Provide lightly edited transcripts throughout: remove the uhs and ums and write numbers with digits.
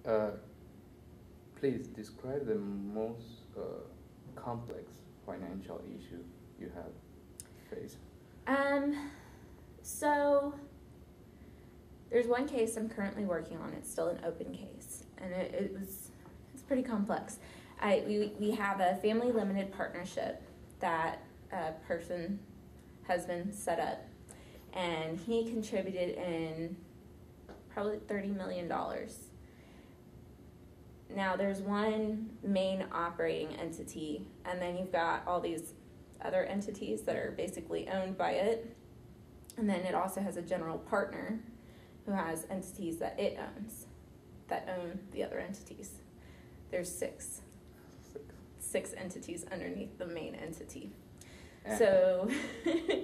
Uh, Please describe the most complex financial issue you have faced. Um, so there's one case I'm currently working on. It's still an open case, and it's pretty complex. We have a family limited partnership that a person husband set up, and he contributed in probably $30 million. Now there's one main operating entity, and then you've got all these other entities that are basically owned by it. And then it also has a general partner who has entities that it owns that own the other entities. There's six entities underneath the main entity. So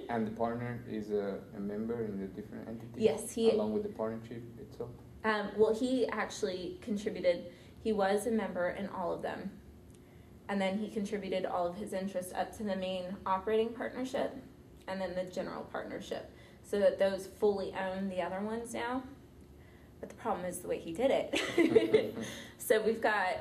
And the partner is a member in the different entities? Yes, along with the partnership itself? Well, he actually contributed. He was a member in all of them. And then he contributed all of his interest up to the main operating partnership and then the general partnership, so that those fully own the other ones now. But the problem is the way he did it. So we've got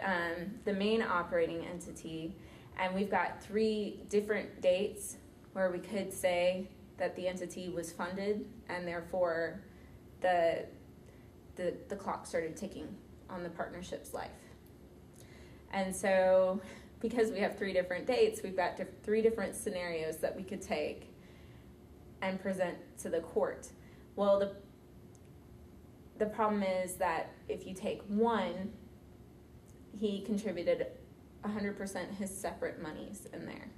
the main operating entity, and we've got 3 different dates where we could say that the entity was funded, and therefore the clock started ticking on the partnership's life. And so because we have 3 different dates, we've got 3 different scenarios that we could take and present to the court. Well, the problem is that if you take one, he contributed 100% his separate monies in there,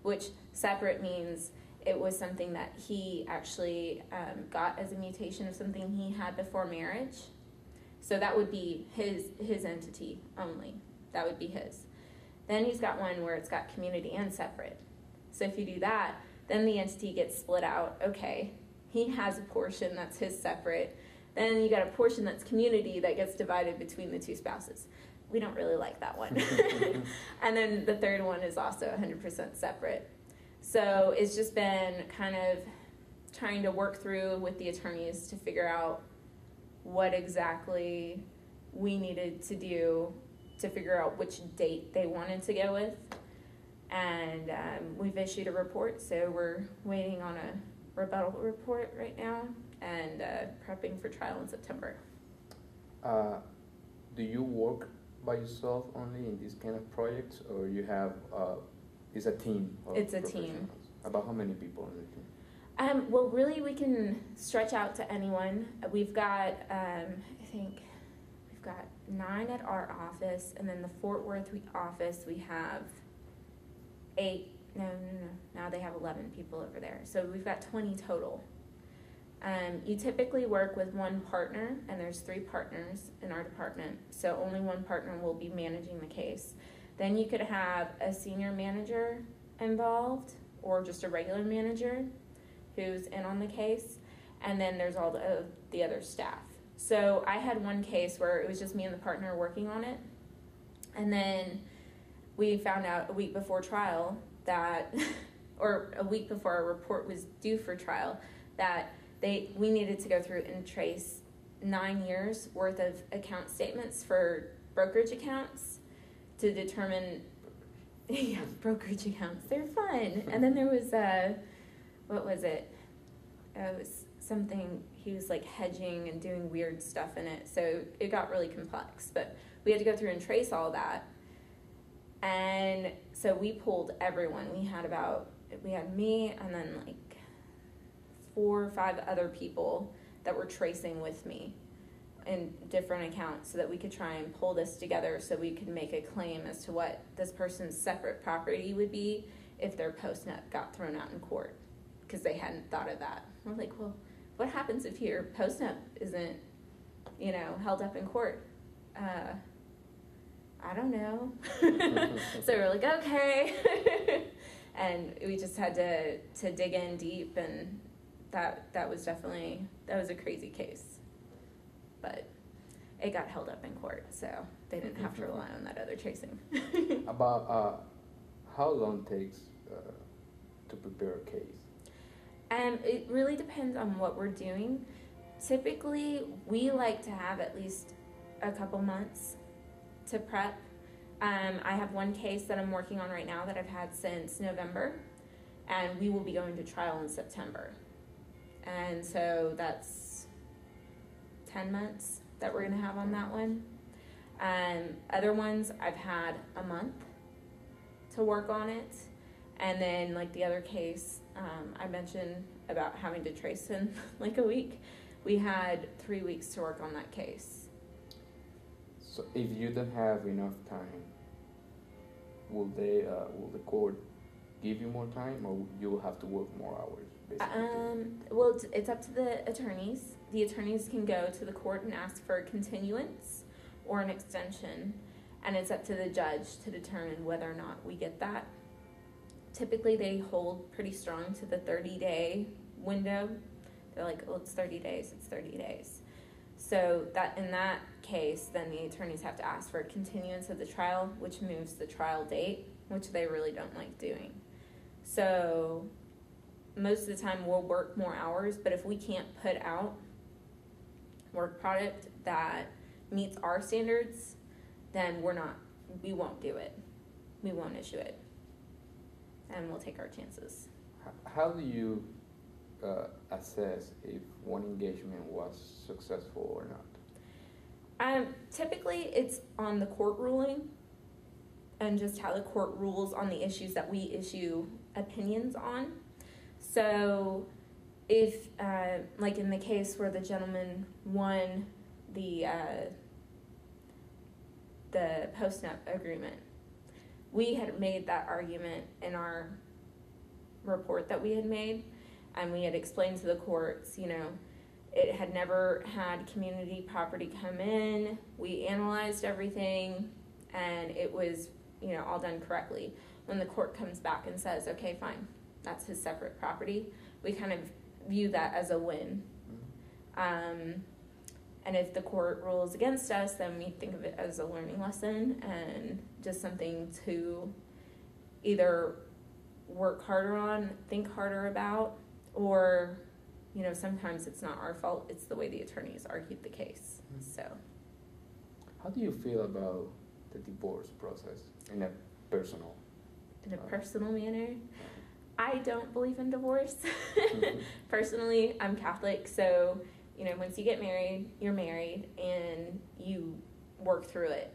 which separate means it was something that he actually got as a mutation of something he had before marriage. So that would be his entity only. That would be his. Then he's got one where it's got community and separate. So if you do that, then the entity gets split out. Okay, he has a portion that's his separate. Then you got a portion that's community that gets divided between the 2 spouses. We don't really like that one. And then the third one is also 100% separate. So it's just been kind of trying to work through with the attorneys to figure out what exactly we needed to do to figure out which date they wanted to go with. And we've issued a report, so we're waiting on a rebuttal report right now and prepping for trial in September. Do you work by yourself only in these kind of projects, or you have it's a team of It's a team. professionals? About how many people in the team? Well, really, we can stretch out to anyone. We've got, I think, we've got 9 at our office, and then the Fort Worth office, we have 8. No. Now they have 11 people over there. So we've got 20 total. You typically work with one partner, and there's 3 partners in our department. So only one partner will be managing the case. Then you could have a senior manager involved, or just a regular manager who's in on the case, and then there's all the other staff. So I had one case where it was just me and the partner working on it, and then we found out a week before trial that, or a week before our report was due for trial, that we needed to go through and trace 9 years worth of account statements for brokerage accounts to determine, yeah, brokerage accounts, they're fun. And then there was what was it? It was something, he was like hedging and doing weird stuff in it. So it got really complex, but we had to go through and trace all that. And so we pulled everyone. We had me and then like 4 or 5 other people that were tracing with me in different accounts so that we could try and pull this together so we could make a claim as to what this person's separate property would be if their post-nup got thrown out in court, because they hadn't thought of that. We're like, well, what happens if your post-nup isn't, held up in court? I don't know. So we're like, okay. And we just had to dig in deep, and that was a crazy case. But it got held up in court, so they didn't have to rely on that other tracing. About how long it takes to prepare a case? It really depends on what we're doing. Typically, we like to have at least a couple months to prep. I have one case that I'm working on right now that I've had since November, and we will be going to trial in September. And so that's 10 months that we're going to have on that one. Other ones, I've had a month to work on it. And then, like the other case I mentioned about having to trace in like a week, we had 3 weeks to work on that case. So if you don't have enough time, will the court give you more time, or you will have to work more hours, basically? Well, it's up to the attorneys. The attorneys can go to the court and ask for a continuance or an extension, and it's up to the judge to determine whether or not we get that. Typically, they hold pretty strong to the 30-day window. They're like, oh, it's 30 days, it's 30 days. So that in that case, then the attorneys have to ask for a continuance of the trial, which moves the trial date, which they really don't like doing. So most of the time we'll work more hours, but if we can't put out work product that meets our standards, then we won't do it. We won't issue it. And we'll take our chances. How do you assess if one engagement was successful or not? Typically, it's on the court ruling and just how the court rules on the issues that we issue opinions on. So if, like in the case where the gentleman won the post-nup agreement, we had made that argument in our report that we had made, and we had explained to the courts, it had never had community property come in. We analyzed everything, and it was, all done correctly. When the court comes back and says, okay, fine, that's his separate property, we kind of view that as a win. And if the court rules against us, then we think of it as a learning lesson and just something to either work harder on, think harder about, or, sometimes it's not our fault, it's the way the attorneys argued the case. So, how do you feel about the divorce process in a personal manner? I don't believe in divorce. Personally, I'm Catholic, so once you get married, you're married and you work through it.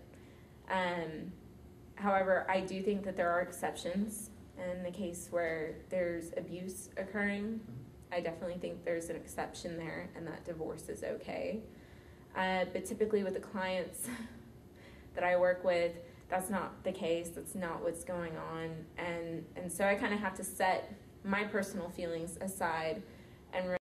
However, I do think that there are exceptions in the case where there's abuse occurring. I definitely think there's an exception there and that divorce is okay. But typically with the clients that I work with, that's not the case. That's not what's going on. And so I kind of have to set my personal feelings aside and